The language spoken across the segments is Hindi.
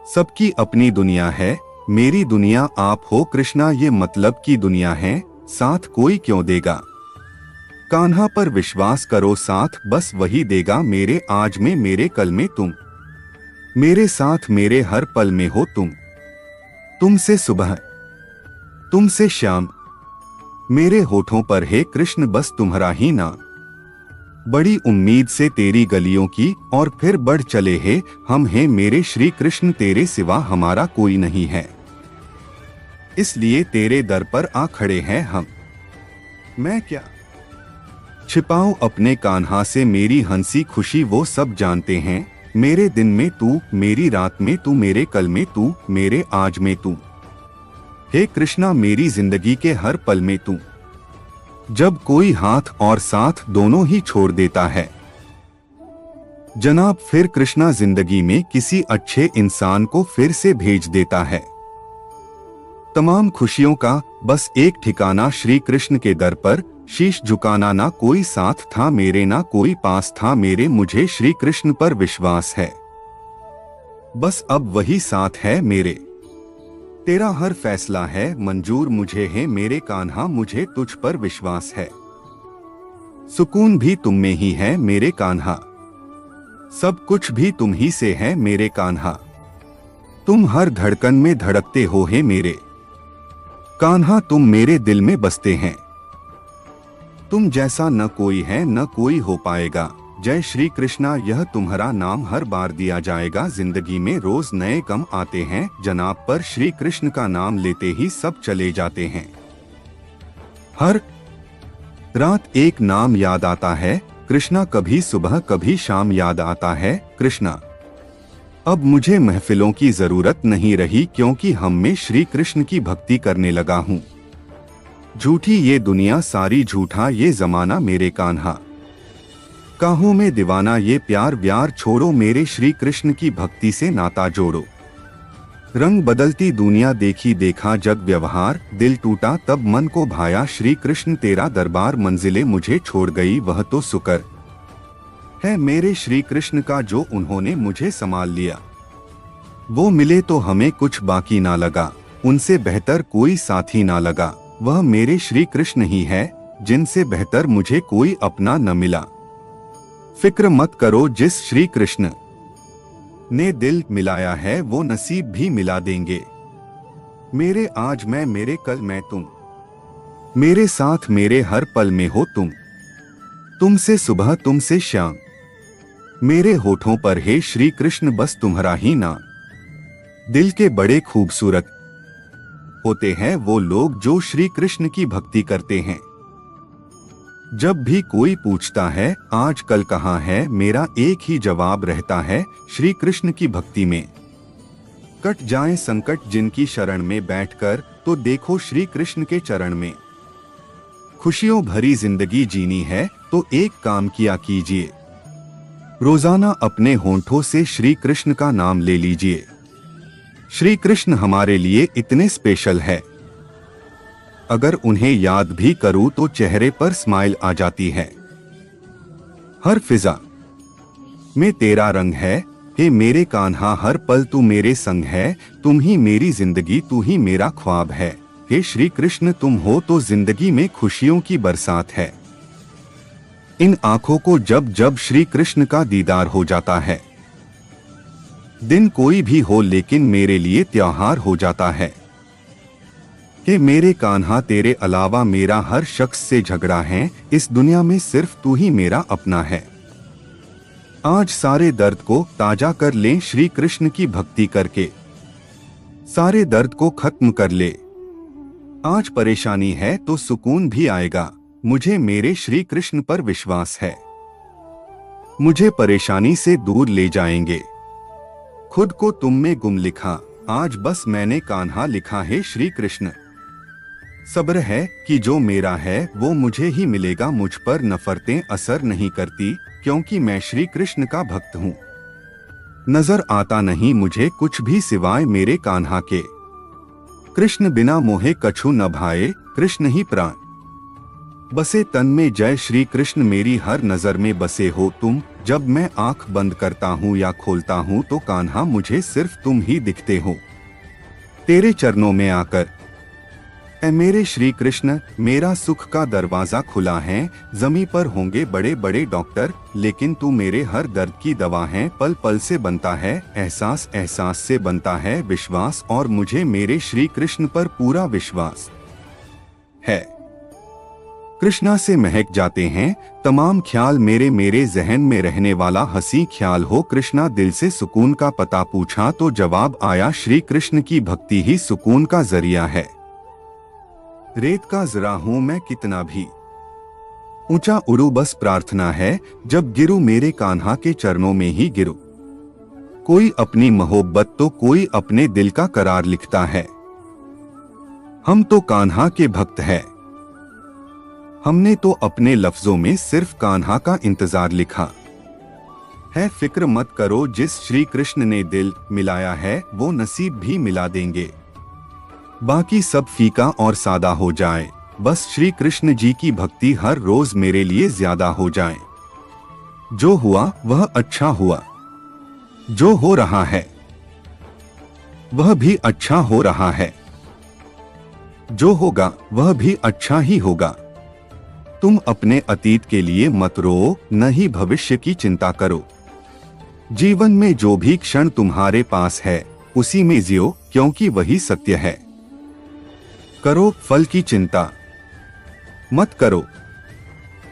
सबकी अपनी दुनिया है, मेरी दुनिया आप हो कृष्णा, ये मतलब की दुनिया है, साथ कोई क्यों देगा। कान्हा पर विश्वास करो, साथ बस वही देगा, मेरे आज में मेरे कल में तुम, मेरे साथ मेरे हर पल में हो तुम। तुमसे सुबह तुमसे शाम, मेरे होठों पर है कृष्ण बस तुम्हारा ही नाम। बड़ी उम्मीद से तेरी गलियों की और फिर बढ़ चले हैं हम, हैं मेरे श्री कृष्ण, तेरे सिवा हमारा कोई नहीं है, इसलिए तेरे दर पर आ खड़े हैं हम। मैं क्या छिपाऊं अपने कान्हा से मेरी हंसी खुशी, वो सब जानते हैं, मेरे दिन में तू, मेरी रात में तू, मेरे कल में तू, मेरे आज में तू। हे कृष्णा, मेरी जिंदगी के हर पल में तू। जब कोई हाथ और साथ दोनों ही छोड़ देता है जनाब, फिर कृष्णा जिंदगी में किसी अच्छे इंसान को फिर से भेज देता है। तमाम खुशियों का बस एक ठिकाना श्री कृष्ण के दर पर, शीश झुकाना, ना कोई साथ था मेरे ना कोई पास था मेरे, मुझे श्री कृष्ण पर विश्वास है, बस अब वही साथ है मेरे। तेरा हर फैसला है मंजूर मुझे, है मेरे कान्हा, मुझे तुझ पर विश्वास है, सुकून भी तुम में ही है मेरे कान्हा, सब कुछ भी तुम ही से है मेरे कान्हा, तुम हर धड़कन में धड़कते हो है मेरे कान्हा, तुम मेरे दिल में बसते हैं, तुम जैसा न कोई है न कोई हो पाएगा। जय श्री कृष्णा, यह तुम्हारा नाम हर बार दिया जाएगा, जिंदगी में रोज नए गम आते हैं जनाब, पर श्री कृष्ण का नाम लेते ही सब चले जाते हैं। हर रात एक नाम याद आता है कृष्णा, कभी सुबह कभी शाम याद आता है कृष्णा। अब मुझे महफिलों की जरूरत नहीं रही, क्योंकि हम में श्री कृष्ण की भक्ति करने लगा हूँ। झूठी ये दुनिया सारी, झूठा ये जमाना मेरे कान्हा, काहों में दीवाना ये प्यार व्यार छोड़ो, मेरे श्री कृष्ण की भक्ति से नाता जोड़ो। रंग बदलती दुनिया देखी देखा जग व्यवहार, दिल टूटा तब मन को भाया, श्री कृष्ण तेरा दरबार, मंजिलें मुझे छोड़ गई वह तो शुक्र है मेरे श्री कृष्ण का, जो उन्होंने मुझे संभाल लिया। वो मिले तो हमें कुछ बाकी ना लगा, उनसे बेहतर कोई साथी ना लगा, वह मेरे श्री कृष्ण ही है, जिनसे बेहतर मुझे कोई अपना न मिला। फिक्र मत करो, जिस श्री कृष्ण ने दिल मिलाया है वो नसीब भी मिला देंगे, मेरे आज मैं मेरे कल मैं तुम, मेरे साथ मेरे हर पल में हो तुम। तुमसे सुबह तुमसे शाम, मेरे होठों पर है श्री कृष्ण बस तुम्हारा ही नाम। दिल के बड़े खूबसूरत होते हैं वो लोग जो श्री कृष्ण की भक्ति करते हैं। जब भी कोई पूछता है आज कल कहाँ है, मेरा एक ही जवाब रहता है, श्री कृष्ण की भक्ति में। कट जाए संकट जिनकी शरण में बैठकर, तो देखो श्री कृष्ण के चरण में। खुशियों भरी जिंदगी जीनी है तो एक काम किया कीजिए, रोजाना अपने होंठों से श्री कृष्ण का नाम ले लीजिए। श्री कृष्ण हमारे लिए इतने स्पेशल है, अगर उन्हें याद भी करूं तो चेहरे पर स्माइल आ जाती है। हर फिजा में तेरा रंग है, हे मेरे कान्हा, हर पल तू मेरे संग है, तुम ही मेरी जिंदगी, तू ही मेरा ख्वाब है। हे श्री कृष्ण, तुम हो तो जिंदगी में खुशियों की बरसात है। इन आंखों को जब जब श्री कृष्ण का दीदार हो जाता है, दिन कोई भी हो लेकिन मेरे लिए त्योहार हो जाता है। कि मेरे कान्हा, तेरे अलावा मेरा हर शख्स से झगड़ा है, इस दुनिया में सिर्फ तू ही मेरा अपना है। आज सारे दर्द को ताजा कर लें श्री कृष्ण की भक्ति करके, सारे दर्द को खत्म कर ले। आज परेशानी है तो सुकून भी आएगा, मुझे मेरे श्री कृष्ण पर विश्वास है, मुझे परेशानी से दूर ले जाएंगे। खुद को तुम में गुम लिखा, आज बस मैंने कान्हा लिखा है श्री कृष्ण। सब्र है कि जो मेरा है वो मुझे ही मिलेगा, मुझ पर नफरतें असर नहीं करती, क्योंकि मैं श्री कृष्ण का भक्त हूँ। नजर आता नहीं मुझे कुछ भी सिवाय मेरे कान्हा के, कृष्ण बिना मोहे कछु न भाए, कृष्ण ही प्राण। बसे तन में जय श्री कृष्ण, मेरी हर नजर में बसे हो तुम। जब मैं आंख बंद करता हूँ या खोलता हूँ तो कान्हा मुझे सिर्फ तुम ही दिखते हो। तेरे चरणों में आकर ऐ मेरे श्री कृष्ण, मेरा सुख का दरवाजा खुला है। जमी पर होंगे बड़े बड़े डॉक्टर, लेकिन तू मेरे हर दर्द की दवा है। पल पल से बनता है एहसास, एहसास से बनता है विश्वास, और मुझे मेरे श्री कृष्ण पर पूरा विश्वास है। कृष्णा से महक जाते हैं तमाम ख्याल, मेरे मेरे जहन में रहने वाला हंसी ख्याल हो। कृष्णा दिल से सुकून का पता पूछा तो जवाब आया, श्री कृष्ण की भक्ति ही सुकून का जरिया है। रेत का जरा हूं मैं कितना भी ऊंचा उड़ू, बस प्रार्थना है जब गिरू मेरे कान्हा के चरणों में ही गिरू। कोई अपनी मोहब्बत तो कोई अपने दिल का करार लिखता है। हम तो कान्हा के भक्त हैं, हमने तो अपने लफ्जों में सिर्फ कान्हा का इंतजार लिखा है। फिक्र मत करो, जिस श्री कृष्ण ने दिल मिलाया है वो नसीब भी मिला देंगे। बाकी सब फीका और सादा हो जाए, बस श्री कृष्ण जी की भक्ति हर रोज मेरे लिए ज्यादा हो जाए। जो हुआ वह अच्छा हुआ, जो हो रहा है वह भी अच्छा हो रहा है, जो होगा वह भी अच्छा ही होगा। तुम अपने अतीत के लिए मत रो, न ही भविष्य की चिंता करो। जीवन में जो भी क्षण तुम्हारे पास है उसी में जियो, क्योंकि वही सत्य है। करो फल की चिंता मत करो।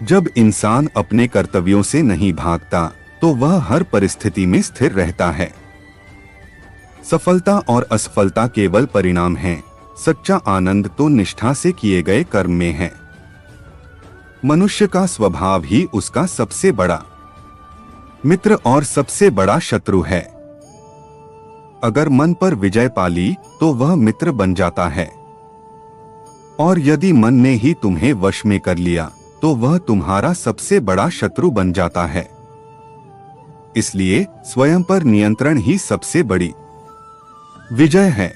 जब इंसान अपने कर्तव्यों से नहीं भागता तो वह हर परिस्थिति में स्थिर रहता है। सफलता और असफलता केवल परिणाम हैं, सच्चा आनंद तो निष्ठा से किए गए कर्म में है। मनुष्य का स्वभाव ही उसका सबसे बड़ा मित्र और सबसे बड़ा शत्रु है। अगर मन पर विजय पाली तो वह मित्र बन जाता है, और यदि मन ने ही तुम्हें वश में कर लिया तो वह तुम्हारा सबसे बड़ा शत्रु बन जाता है। इसलिए स्वयं पर नियंत्रण ही सबसे बड़ी विजय है।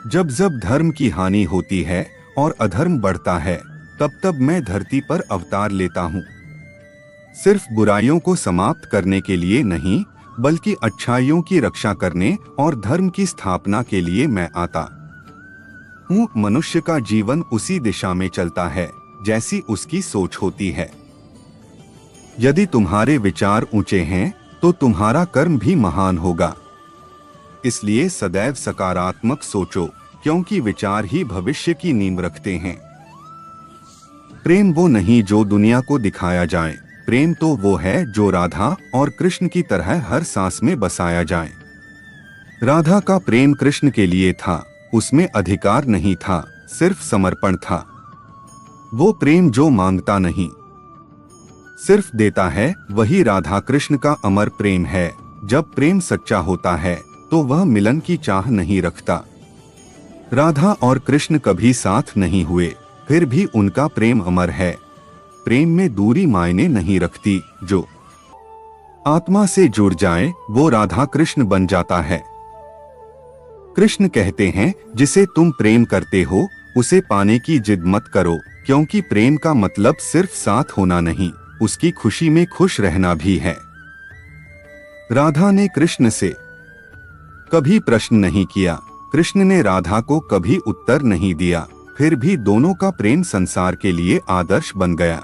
जब जब धर्म की हानि होती है और अधर्म बढ़ता है, तब तब मैं धरती पर अवतार लेता हूँ। सिर्फ बुराइयों को समाप्त करने के लिए नहीं, बल्कि अच्छाइयों की रक्षा करने और धर्म की स्थापना के लिए मैं आता हूँ। मनुष्य का जीवन उसी दिशा में चलता है जैसी उसकी सोच होती है। यदि तुम्हारे विचार ऊंचे हैं तो तुम्हारा कर्म भी महान होगा। इसलिए सदैव सकारात्मक सोचो, क्योंकि विचार ही भविष्य की नींव रखते हैं। प्रेम वो नहीं जो दुनिया को दिखाया जाए, प्रेम तो वो है जो राधा और कृष्ण की तरह हर सांस में बसाया जाए। राधा का प्रेम कृष्ण के लिए था, उसमें अधिकार नहीं था, सिर्फ समर्पण था। वो प्रेम जो मांगता नहीं, सिर्फ देता है, वही राधा कृष्ण का अमर प्रेम है। जब प्रेम सच्चा होता है तो वह मिलन की चाह नहीं रखता। राधा और कृष्ण कभी साथ नहीं हुए, फिर भी उनका प्रेम अमर है। प्रेम में दूरी मायने नहीं रखती, जो आत्मा से जुड़ जाए वो राधा कृष्ण बन जाता है। कृष्ण कहते हैं, जिसे तुम प्रेम करते हो उसे पाने की जिद मत करो, क्योंकि प्रेम का मतलब सिर्फ साथ होना नहीं, उसकी खुशी में खुश रहना भी है। राधा ने कृष्ण से कभी प्रश्न नहीं किया, कृष्ण ने राधा को कभी उत्तर नहीं दिया, फिर भी दोनों का प्रेम संसार के लिए आदर्श बन गया।